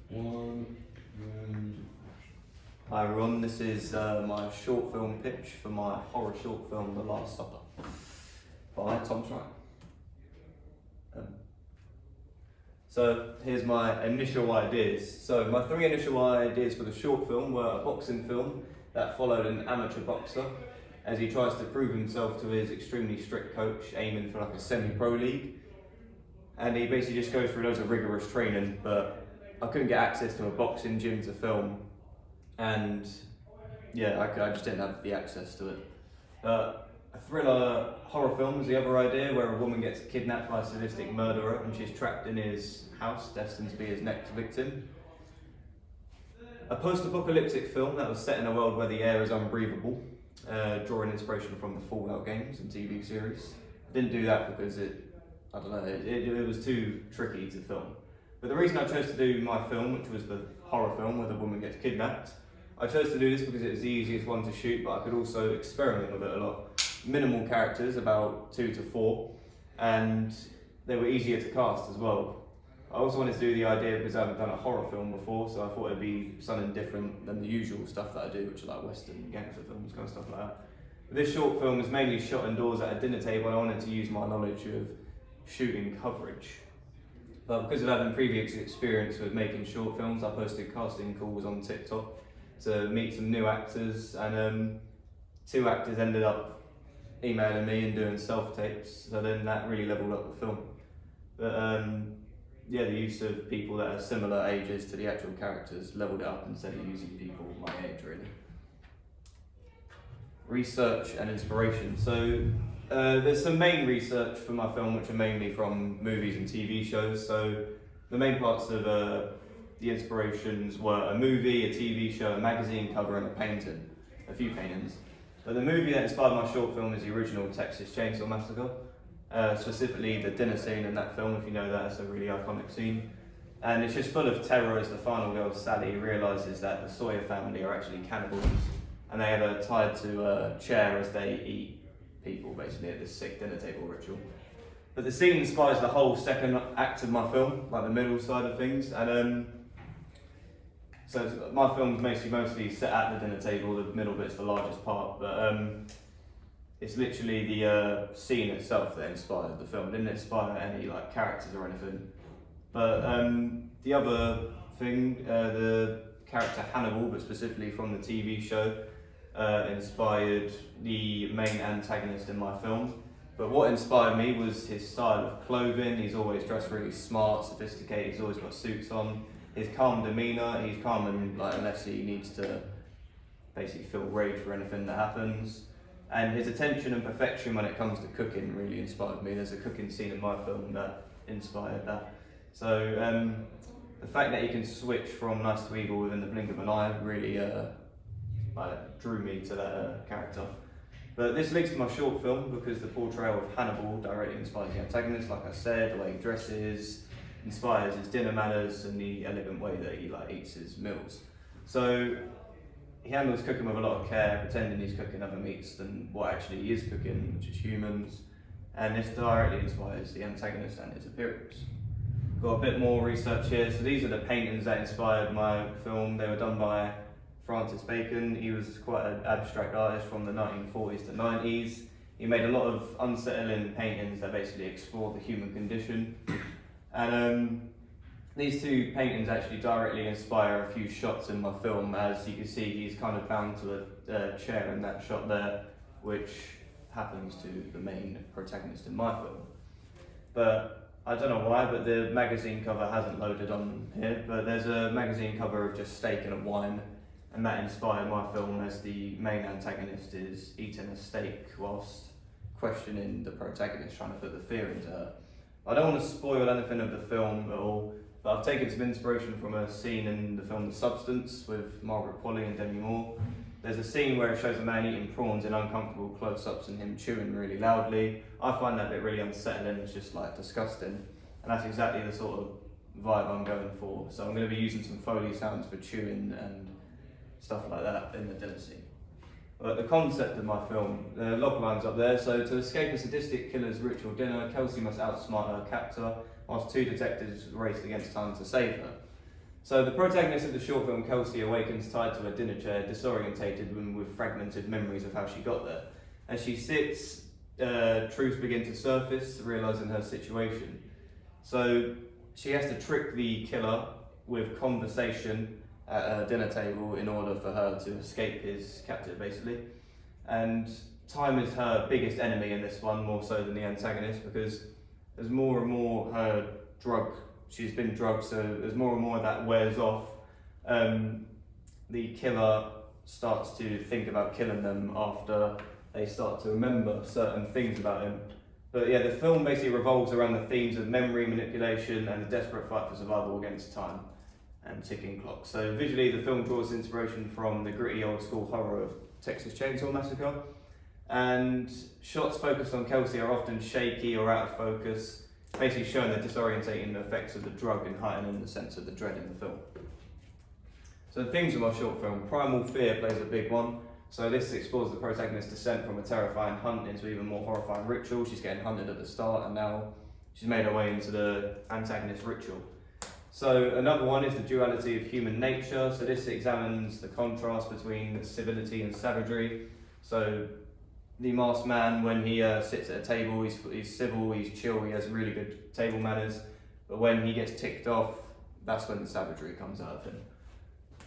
One. Hi everyone, this is my short film pitch for my horror short film The Last Supper by Tom Schreiner. So here's my initial ideas. So my three initial ideas for the short film were a boxing film that followed an amateur boxer as he tries to prove himself to his extremely strict coach, aiming for like a semi-pro league. And he basically just goes through loads of rigorous training, but I couldn't get access to a boxing gym to film, and yeah, I just didn't have the access to it. A thriller horror film is the other idea, where a woman gets kidnapped by a sadistic murderer and she's trapped in his house, destined to be his next victim. A post-apocalyptic film that was set in a world where the air is unbreathable, drawing inspiration from the Fallout games and TV series. Didn't do that because it was too tricky to film. But the reason I chose to do my film, which was the horror film where the woman gets kidnapped, I chose to do this because it was the easiest one to shoot, but I could also experiment with it a lot. Minimal characters, about 2 to 4, and they were easier to cast as well. I also wanted to do the idea because I haven't done a horror film before, so I thought it'd be something different than the usual stuff that I do, which are like Western gangster films, kind of stuff like that. But this short film is mainly shot indoors at a dinner table, and I wanted to use my knowledge of shooting coverage. But because of having previous experience with making short films, I posted casting calls on TikTok to meet some new actors, and 2 actors ended up emailing me and doing self-tapes, so then that really leveled up the film. But yeah, the use of people that are similar ages to the actual characters leveled it up instead of using people my age, really. Research and inspiration. So there's some main research for my film which are mainly from movies and TV shows. So the main parts of the inspirations were a movie, a TV show, a magazine cover and a few paintings. But the movie that inspired my short film is the original Texas Chainsaw Massacre, specifically the dinner scene in that film. If you know that, it's a really iconic scene. And it's just full of terror as the final girl, Sally, realises that the Sawyer family are actually cannibals, and they have her tied to a chair as they eat people, basically, at this sick dinner table ritual. But the scene inspires the whole second act of my film, like the middle side of things. And so my film's mostly set at the dinner table. The middle bit's the largest part, but it's literally the scene itself that inspired the film. It didn't inspire any like characters or anything. But the other thing, the character Hannibal, but specifically from the TV show, inspired the main antagonist in my film. But what inspired me was his style of clothing. He's always dressed really smart, sophisticated. He's always got suits on. His calm demeanour. He's calm unless he needs to basically feel rage for anything that happens. And his attention and perfection when it comes to cooking really inspired me. There's a cooking scene in my film that inspired that. So the fact that he can switch from nice to evil within the blink of an eye really drew me to that character. But this links to my short film because the portrayal of Hannibal directly inspires the antagonist, like I said. The way he dresses inspires his dinner manners and the elegant way that he eats his meals. So he handles cooking with a lot of care, pretending he's cooking other meats than what actually he is cooking, which is humans. And this directly inspires the antagonist and his appearance. Got a bit more research here. So these are the paintings that inspired my film. They were done by Francis Bacon. He was quite an abstract artist from the 1940s to 90s. He made a lot of unsettling paintings that basically explore the human condition. And these 2 paintings actually directly inspire a few shots in my film. As you can see, he's kind of bound to a chair in that shot there, which happens to the main protagonist in my film. But I don't know why, but the magazine cover hasn't loaded on here, but there's a magazine cover of just steak and a wine, and that inspired my film as the main antagonist is eating a steak whilst questioning the protagonist, trying to put the fear into her. I don't want to spoil anything of the film at all, but I've taken some inspiration from a scene in the film The Substance with Margaret Qualley and Demi Moore. There's a scene where it shows a man eating prawns in uncomfortable close-ups and him chewing really loudly. I find that bit really unsettling. It's just disgusting, and that's exactly the sort of vibe I'm going for. So I'm going to be using some Foley sounds for chewing and stuff like that in the dinner scene. But the concept of my film, the log line's up there. So to escape a sadistic killer's ritual dinner, Kelsey must outsmart her captor, whilst 2 detectives race against time to save her. So the protagonist of the short film, Kelsey, awakens tied to a dinner chair, disorientated and with fragmented memories of how she got there. As she sits, truths begin to surface, realising her situation. So she has to trick the killer with conversation at a dinner table in order for her to escape his captive, basically. And time is her biggest enemy in this one, more so than the antagonist, because as more and more she's been drugged, so as more and more that wears off, the killer starts to think about killing them after they start to remember certain things about him. But yeah, the film basically revolves around the themes of memory manipulation and the desperate fight for survival against time and ticking clocks. So visually, the film draws inspiration from the gritty old school horror of Texas Chainsaw Massacre, and shots focused on Kelsey are often shaky or out of focus, basically showing the disorientating effects of the drug and heightening the sense of the dread in the film. So the themes of my short film, primal fear plays a big one. So this explores the protagonist's descent from a terrifying hunt into even more horrifying ritual. She's getting hunted at the start and now she's made her way into the antagonist ritual. So another one is the duality of human nature. So this examines the contrast between civility and savagery. So the masked man, when he sits at a table, he's civil, he's chill, he has really good table manners. But when he gets ticked off, that's when the savagery comes out of him.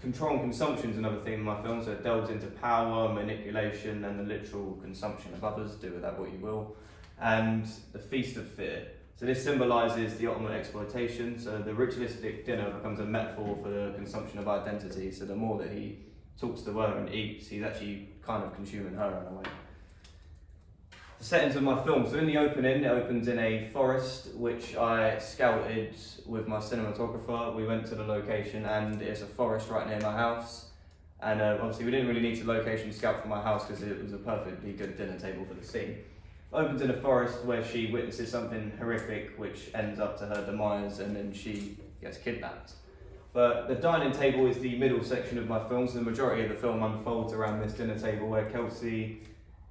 Control and consumption is another theme in my film, so it delves into power, manipulation, and the literal consumption of others. Do with that what you will. And the feast of fear. So this symbolises the ultimate exploitation. So the ritualistic dinner becomes a metaphor for the consumption of identity. So the more that he talks to her and eats, he's actually kind of consuming her in a way. The settings of my film. So in the opening, it opens in a forest, which I scouted with my cinematographer. We went to the location and it's a forest right near my house. And obviously we didn't really need to location scout for my house because it was a perfectly good dinner table for the scene. It opens in a forest where she witnesses something horrific which ends up to her demise and then she gets kidnapped. But the dining table is the middle section of my film, so the majority of the film unfolds around this dinner table where Kelsey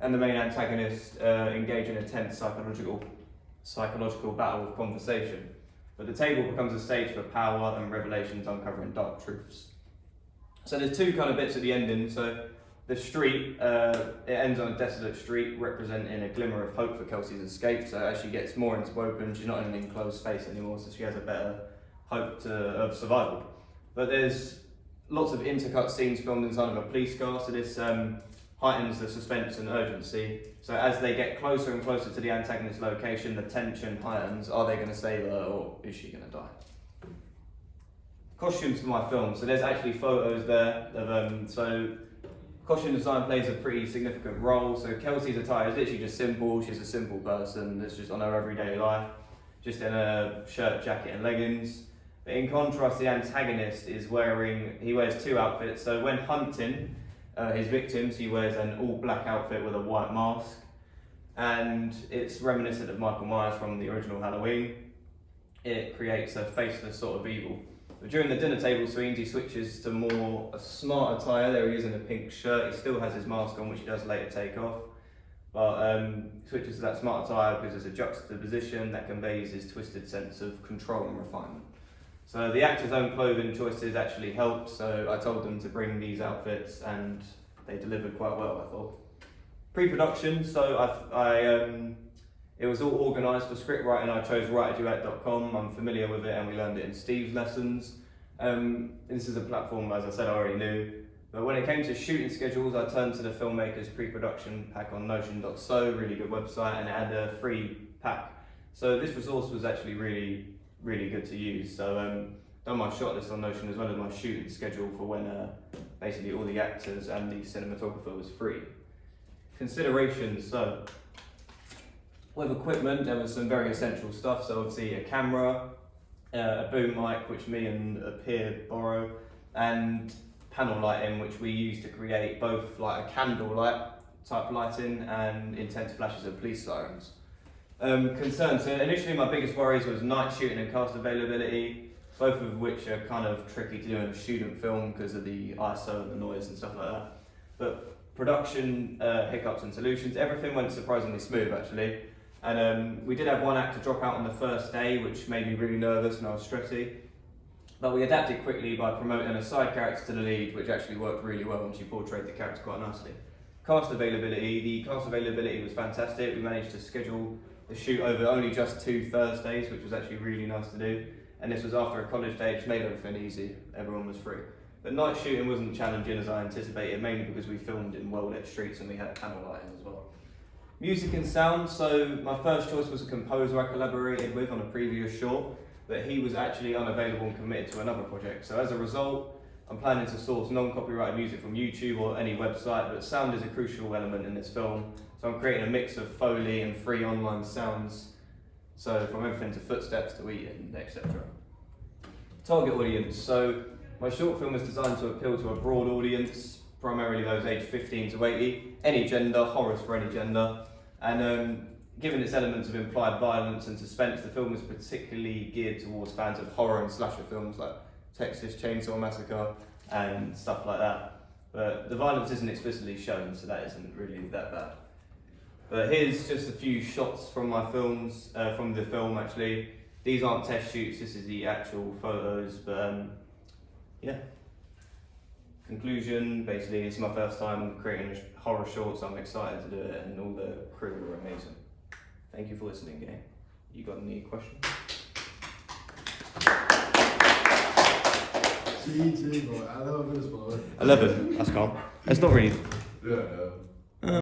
and the main antagonist engage in a tense psychological battle of conversation. But the table becomes a stage for power and revelations uncovering dark truths. So there's two kind of bits at the ending. So the street, it ends on a desolate street representing a glimmer of hope for Kelsey's escape. So as she gets more into open, she's not in an enclosed space anymore, so she has a better hope of survival. But there's lots of intercut scenes filmed inside of a police car, so this heightens the suspense and urgency. So as they get closer and closer to the antagonist location, the tension heightens. Are they going to save her or is she going to die? Costumes for my film. So there's actually photos there of so costume design plays a pretty significant role. So Kelsey's attire is literally just simple. She's a simple person that's just on her everyday life, just in a shirt, jacket and leggings. But in contrast, the antagonist he wears two outfits. So when hunting his victims, he wears an all black outfit with a white mask, and it's reminiscent of Michael Myers from the original Halloween. It creates a faceless sort of evil. But during the dinner table scenes, he switches to more a smart attire. There he is in a pink shirt. He still has his mask on, which he does later take off, but switches to that smart attire because there's a juxtaposition that conveys his twisted sense of control and refinement. So the actors' own clothing choices actually helped, so I told them to bring these outfits and they delivered quite well, I thought. Pre-production, so it was all organised for script writing. I chose writerduet.com. I'm familiar with it and we learned it in Steve's lessons. This is a platform, as I said, I already knew. But when it came to shooting schedules, I turned to the filmmaker's pre-production pack on Notion.so, really good website, and it had a free pack. So this resource was actually really good to use. So done my shot list on Notion as well as my shooting schedule for when basically all the actors and the cinematographer was free. Considerations, so with equipment there was some very essential stuff. So obviously a camera, a boom mic which me and a peer borrow, and panel lighting which we use to create both like a candle light type lighting and intense flashes of police sirens. Concerns. So initially my biggest worries was night shooting and cast availability, both of which are kind of tricky to do in a student film because of the ISO and the noise and stuff like that. But production hiccups and solutions, everything went surprisingly smooth actually. And we did have one actor drop out on the first day, which made me really nervous and I was stressy. But we adapted quickly by promoting a side character to the lead, which actually worked really well, and she portrayed the character quite nicely. The cast availability was fantastic. We managed to schedule the shoot over only just 2 Thursdays, which was actually really nice to do. And this was after a college day, which made everything easy. Everyone was free. But night shooting wasn't challenging as I anticipated, mainly because we filmed in well-lit streets and we had panel lighting as well. Music and sound, so my first choice was a composer I collaborated with on a previous short, but he was actually unavailable and committed to another project. So as a result, I'm planning to source non-copyrighted music from YouTube or any website, but sound is a crucial element in this film. So I'm creating a mix of Foley and free online sounds, so from everything to footsteps to eating, etc. Target audience, so my short film is designed to appeal to a broad audience, primarily those aged 15 to 80, any gender, horrors for any gender. And given its elements of implied violence and suspense, the film is particularly geared towards fans of horror and slasher films like Texas Chainsaw Massacre and stuff like that. But the violence isn't explicitly shown, so that isn't really that bad. But here's just a few shots from my films, from the film actually. These aren't test shoots, this is the actual photos, but yeah. Conclusion, basically it's my first time creating a horror short, so I'm excited to do it, and all the crew were amazing. Thank you for listening, gang. You got any questions? GG, bro. 11 minutes, bro. 11, that's calm. It's not really... Yeah.